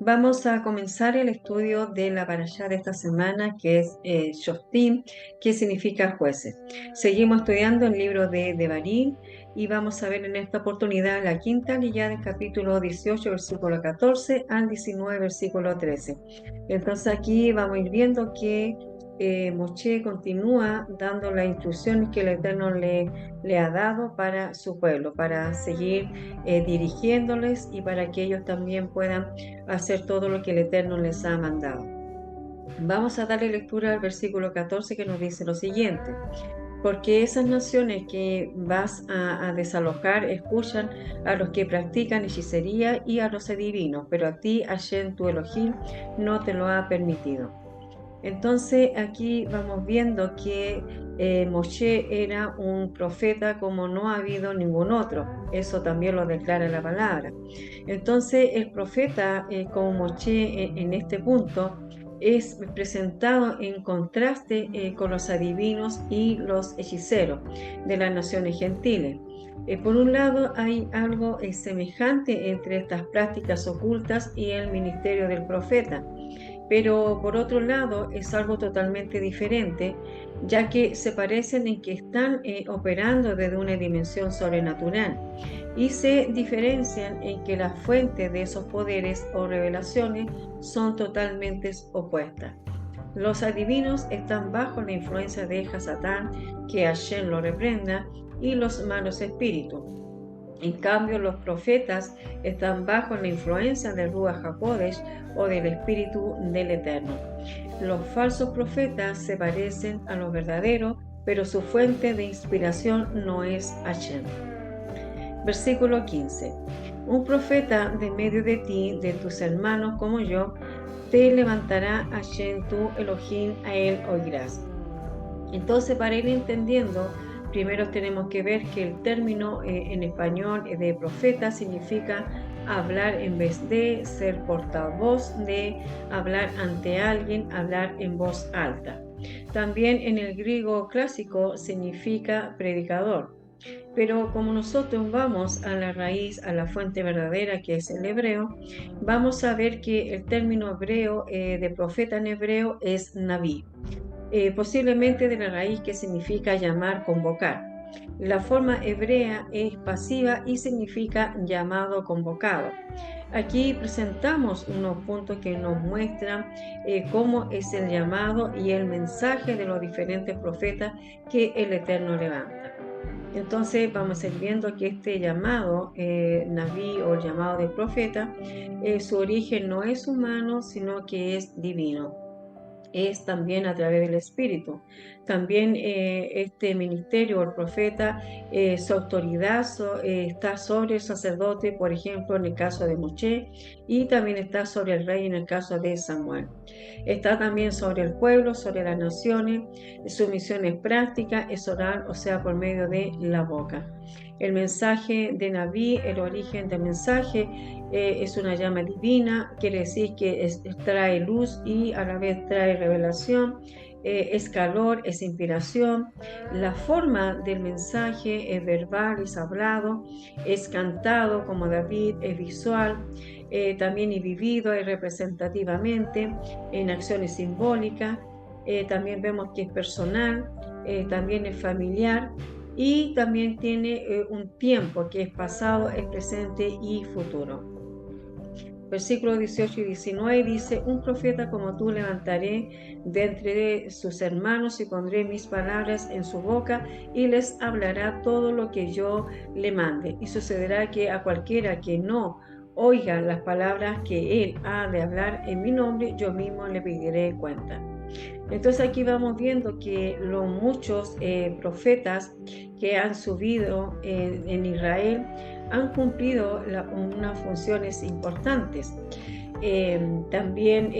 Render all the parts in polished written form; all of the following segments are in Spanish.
Vamos a comenzar el estudio de la parashá de esta semana, que es Shoftim, que significa jueces. Seguimos estudiando el libro de Devarim y vamos a ver en esta oportunidad la quinta liyá del capítulo 18, versículo 14 al 19, versículo 13. Entonces aquí vamos a ir viendo que Moshe continúa dando las instrucciones que el Eterno le ha dado para su pueblo, para seguir dirigiéndoles y para que ellos también puedan hacer todo lo que el Eterno les ha mandado. Vamos a darle lectura al versículo 14 que nos dice lo siguiente: porque esas naciones que vas a desalojar escuchan a los que practican hechicería y a los adivinos, pero a ti, Hashem, tu Elohim, no te lo ha permitido. Entonces aquí vamos viendo que Moshe era un profeta como no ha habido ningún otro. Eso también lo declara la palabra. Entonces el profeta como Moshe en este punto es presentado en contraste con los adivinos y los hechiceros de las naciones gentiles. Por un lado hay algo semejante entre estas prácticas ocultas y el ministerio del profeta, pero por otro lado es algo totalmente diferente, ya que se parecen en que están operando desde una dimensión sobrenatural y se diferencian en que las fuentes de esos poderes o revelaciones son totalmente opuestas. Los adivinos están bajo la influencia de Hasatán, que Hashem lo reprenda, y los malos espíritus. En cambio, los profetas están bajo la influencia del Ruach HaKodesh o del Espíritu del Eterno. Los falsos profetas se parecen a los verdaderos, pero su fuente de inspiración no es Hashem. Versículo 15. Un profeta de medio de ti, de tus hermanos como yo, te levantará Hashem tu Elohim, a él oirás. Entonces, para ir entendiendo, primero tenemos que ver que el término en español de profeta significa hablar en vez de, ser portavoz de, hablar ante alguien, hablar en voz alta. También en el griego clásico significa predicador. Pero como nosotros vamos a la raíz, a la fuente verdadera que es el hebreo, vamos a ver que el término hebreo de profeta en hebreo es naví. Posiblemente de la raíz que significa llamar, convocar. La forma hebrea es pasiva y significa llamado, convocado. Aquí presentamos unos puntos que nos muestran cómo es el llamado y el mensaje de los diferentes profetas que el Eterno levanta. Entonces vamos a ir viendo que este llamado naví o llamado de profeta, su origen no es humano, sino que es divino. Es también a través del Espíritu. También este ministerio, el profeta, su autoridad está sobre el sacerdote, por ejemplo, en el caso de Moshe, y también está sobre el rey en el caso de Samuel. Está también sobre el pueblo, sobre las naciones. Su misión es práctica, es oral, o sea, por medio de la boca. El mensaje de Naví, el origen del mensaje, es una llama divina, quiere decir que trae luz y a la vez trae revelación, es calor, es inspiración. La forma del mensaje es verbal, es hablado, es cantado como David, es visual, también es vivido y representativamente en acciones simbólicas. También vemos que es personal, también es familiar y también tiene un tiempo que es pasado, es presente y futuro. Versículos 18 y 19 dice: un profeta como tú levantaré de entre sus hermanos y pondré mis palabras en su boca y les hablará todo lo que yo le mande. Y sucederá que a cualquiera que no oiga las palabras que él ha de hablar en mi nombre, yo mismo le pediré cuenta. Entonces aquí vamos viendo que los muchos profetas que han subido en Israel han cumplido unas funciones importantes. También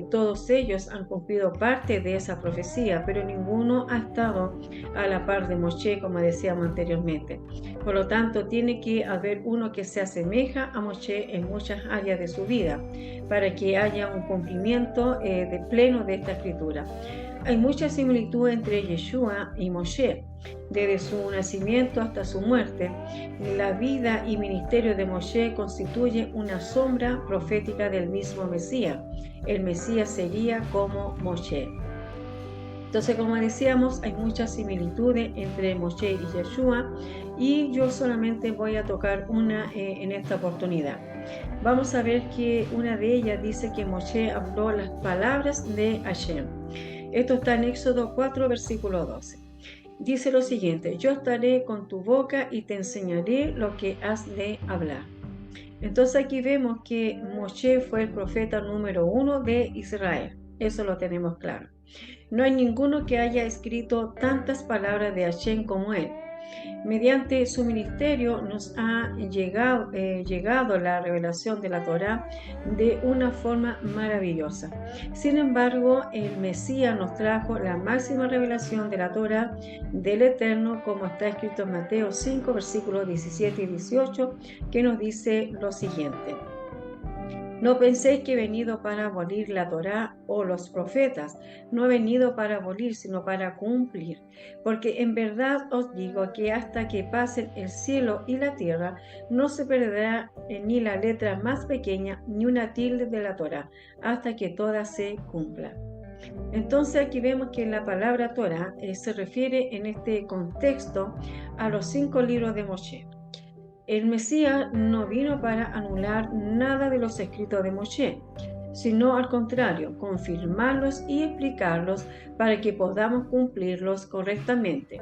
todos ellos han cumplido parte de esa profecía, pero ninguno ha estado a la par de Moshe, como decíamos anteriormente. Por lo tanto, tiene que haber uno que se asemeja a Moshe en muchas áreas de su vida, para que haya un cumplimiento de pleno de esta escritura. Hay mucha similitud entre Yeshua y Moshe. Desde su nacimiento hasta su muerte, la vida y ministerio de Moshe constituye una sombra profética del mismo Mesías. El Mesías sería como Moshe. Entonces, como decíamos, hay muchas similitudes entre Moshe y Yeshua, y yo solamente voy a tocar una en esta oportunidad. Vamos a ver que una de ellas dice que Moshe habló las palabras de Hashem. Esto está en Éxodo 4, versículo 12. Dice lo siguiente: yo estaré con tu boca y te enseñaré lo que has de hablar. Entonces aquí vemos que Moshe fue el profeta número 1 de Israel. Eso lo tenemos claro. No hay ninguno que haya escrito tantas palabras de Hashem como él. Mediante su ministerio nos ha llegado la revelación de la Torá de una forma maravillosa. Sin embargo, el Mesías nos trajo la máxima revelación de la Torá del Eterno, como está escrito en Mateo 5, versículos 17 y 18, que nos dice lo siguiente: no penséis que he venido para abolir la Torá o los profetas. No he venido para abolir, sino para cumplir. Porque en verdad os digo que hasta que pasen el cielo y la tierra, no se perderá ni la letra más pequeña ni una tilde de la Torá, hasta que toda se cumpla. Entonces aquí vemos que la palabra Torá se refiere en este contexto a los 5 libros de Moshe. El Mesías no vino para anular nada de los escritos de Moshe, sino al contrario, confirmarlos y explicarlos para que podamos cumplirlos correctamente.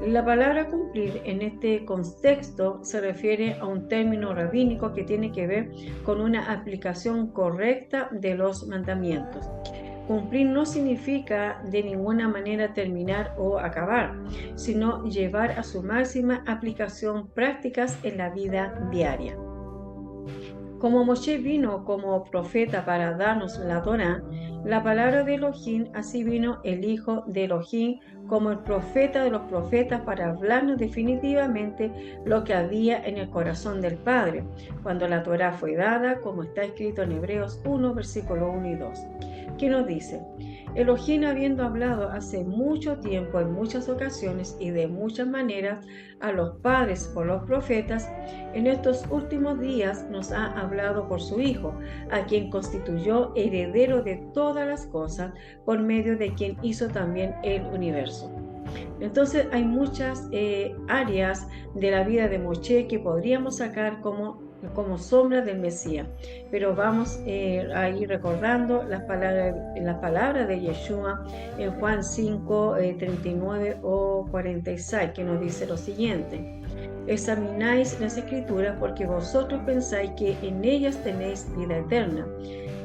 La palabra cumplir en este contexto se refiere a un término rabínico que tiene que ver con una aplicación correcta de los mandamientos. Cumplir no significa de ninguna manera terminar o acabar, sino llevar a su máxima aplicación prácticas en la vida diaria. Como Moshe vino como profeta para darnos la Torá, la palabra de Elohim, así vino el Hijo de Elohim como el profeta de los profetas para hablarnos definitivamente lo que había en el corazón del Padre, cuando la Torá fue dada, como está escrito en Hebreos 1, versículo 1 y 2. ¿Qué nos dice? Elohim, habiendo hablado hace mucho tiempo, en muchas ocasiones y de muchas maneras a los padres por los profetas, en estos últimos días nos ha hablado por su Hijo, a quien constituyó heredero de todas las cosas, por medio de quien hizo también el universo. Entonces hay muchas áreas de la vida de Moshe que podríamos sacar como sombra del Mesías, pero vamos a ir recordando las palabras de Yeshua en Juan 5, 39 o 46, que nos dice lo siguiente: examináis las Escrituras porque vosotros pensáis que en ellas tenéis vida eterna,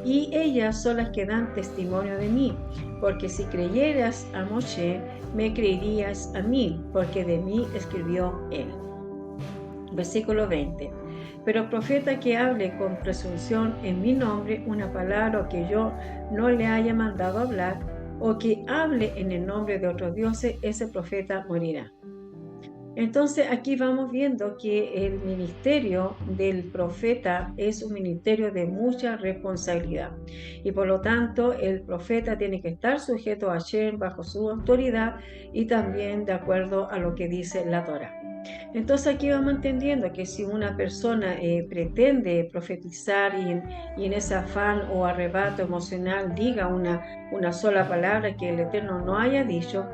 y ellas son las que dan testimonio de mí, porque si creyeras a Moshe, me creerías a mí, porque de mí escribió él. Versículo 20. Pero profeta que hable con presunción en mi nombre una palabra que yo no le haya mandado hablar, o que hable en el nombre de otros dioses, ese profeta morirá. Entonces aquí vamos viendo que el ministerio del profeta es un ministerio de mucha responsabilidad, y por lo tanto el profeta tiene que estar sujeto a Hashem bajo su autoridad y también de acuerdo a lo que dice la Torá. Entonces aquí vamos entendiendo que si una persona pretende profetizar y en ese afán o arrebato emocional diga una sola palabra que el Eterno no haya dicho,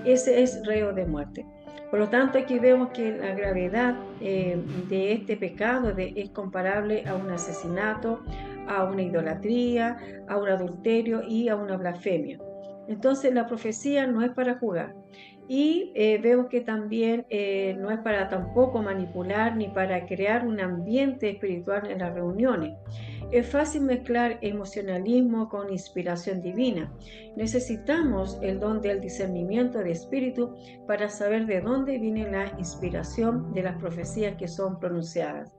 ese es reo de muerte. Por lo tanto, aquí vemos que la gravedad de este pecado es comparable a un asesinato, a una idolatría, a un adulterio y a una blasfemia. Entonces, la profecía no es para jugar. Y vemos que también no es para tampoco manipular ni para crear un ambiente espiritual en las reuniones. Es fácil mezclar emocionalismo con inspiración divina. Necesitamos el don del discernimiento de espíritu para saber de dónde viene la inspiración de las profecías que son pronunciadas.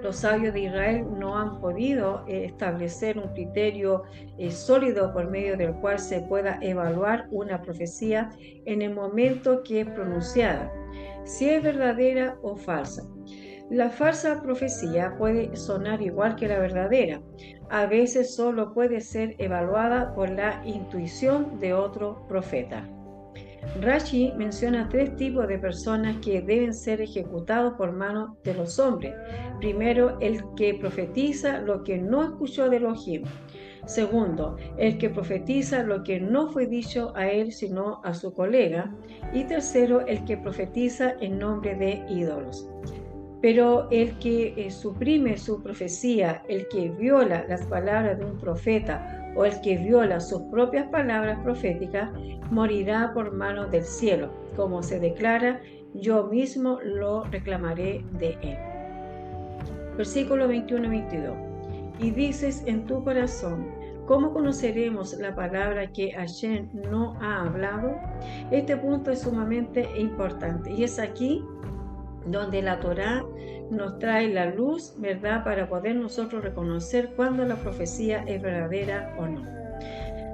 Los sabios de Israel no han podido establecer un criterio sólido por medio del cual se pueda evaluar una profecía en el momento que es pronunciada, si es verdadera o falsa. La falsa profecía puede sonar igual que la verdadera. A veces solo puede ser evaluada por la intuición de otro profeta. Rashi menciona tres tipos de personas que deben ser ejecutados por manos de los hombres. Primero, el que profetiza lo que no escuchó de Elohim. Segundo, el que profetiza lo que no fue dicho a él sino a su colega. Y tercero, el que profetiza en nombre de ídolos. Pero el que suprime su profecía, el que viola las palabras de un profeta o el que viola sus propias palabras proféticas, morirá por manos del cielo, como se declara, yo mismo lo reclamaré de él. Versículo 21-22. Y dices en tu corazón, ¿cómo conoceremos la palabra que Hashem no ha hablado? Este punto es sumamente importante y es aquí donde la Torá nos trae la luz, ¿verdad?, para poder nosotros reconocer cuándo la profecía es verdadera o no.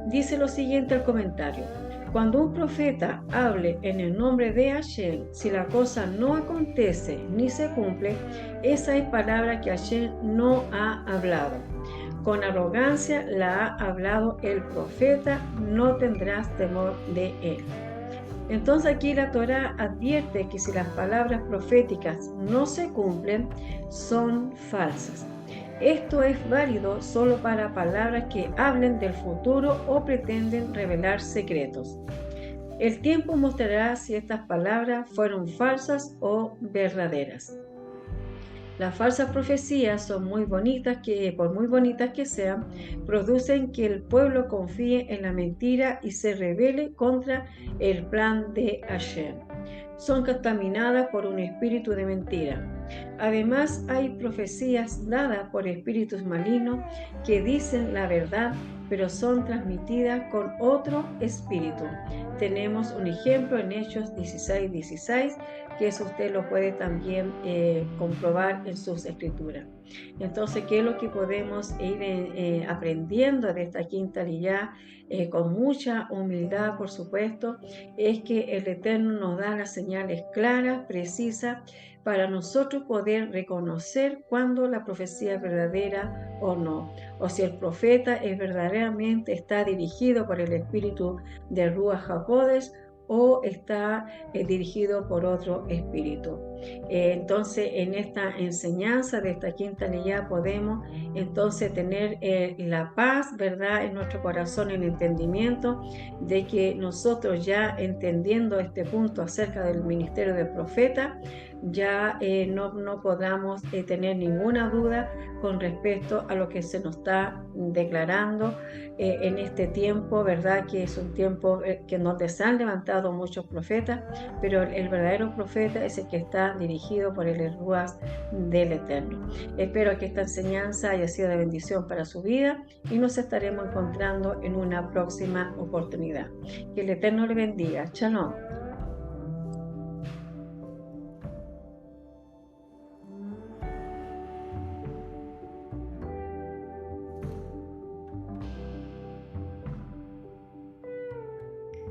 Dice lo siguiente el comentario: cuando un profeta hable en el nombre de Hashem, si la cosa no acontece ni se cumple, esa es palabra que Hashem no ha hablado. Con arrogancia la ha hablado el profeta, no tendrás temor de él. Entonces aquí la Torá advierte que si las palabras proféticas no se cumplen, son falsas. Esto es válido solo para palabras que hablen del futuro o pretenden revelar secretos. El tiempo mostrará si estas palabras fueron falsas o verdaderas. Las falsas profecías son muy bonitas, que por muy bonitas que sean, producen que el pueblo confíe en la mentira y se rebele contra el plan de Hashem. Son contaminadas por un espíritu de mentira. Además, hay profecías dadas por espíritus malignos que dicen la verdad, pero son transmitidas con otro espíritu. Tenemos un ejemplo en Hechos 16:16, que eso usted lo puede también comprobar en sus escrituras. Entonces, ¿qué es lo que podemos ir aprendiendo de esta quinta aliyá? Con mucha humildad, por supuesto, es que el Eterno nos da las señales claras, precisas, para nosotros poder reconocer cuándo la profecía es verdadera o no, o si el profeta es verdaderamente está dirigido por el espíritu de Ruach HaKodesh o está dirigido por otro espíritu. Entonces, en esta enseñanza de esta quinta aliyá podemos entonces tener la paz, ¿verdad?, en nuestro corazón, el entendimiento de que nosotros ya entendiendo este punto acerca del ministerio del profeta, ya no podamos tener ninguna duda con respecto a lo que se nos está declarando en este tiempo, ¿verdad?, que es un tiempo que donde se han levantado muchos profetas, pero el verdadero profeta es el que está dirigido por el Ruach del Eterno. Espero que esta enseñanza haya sido de bendición para su vida y nos estaremos encontrando en una próxima oportunidad. Que el Eterno le bendiga. Shalom.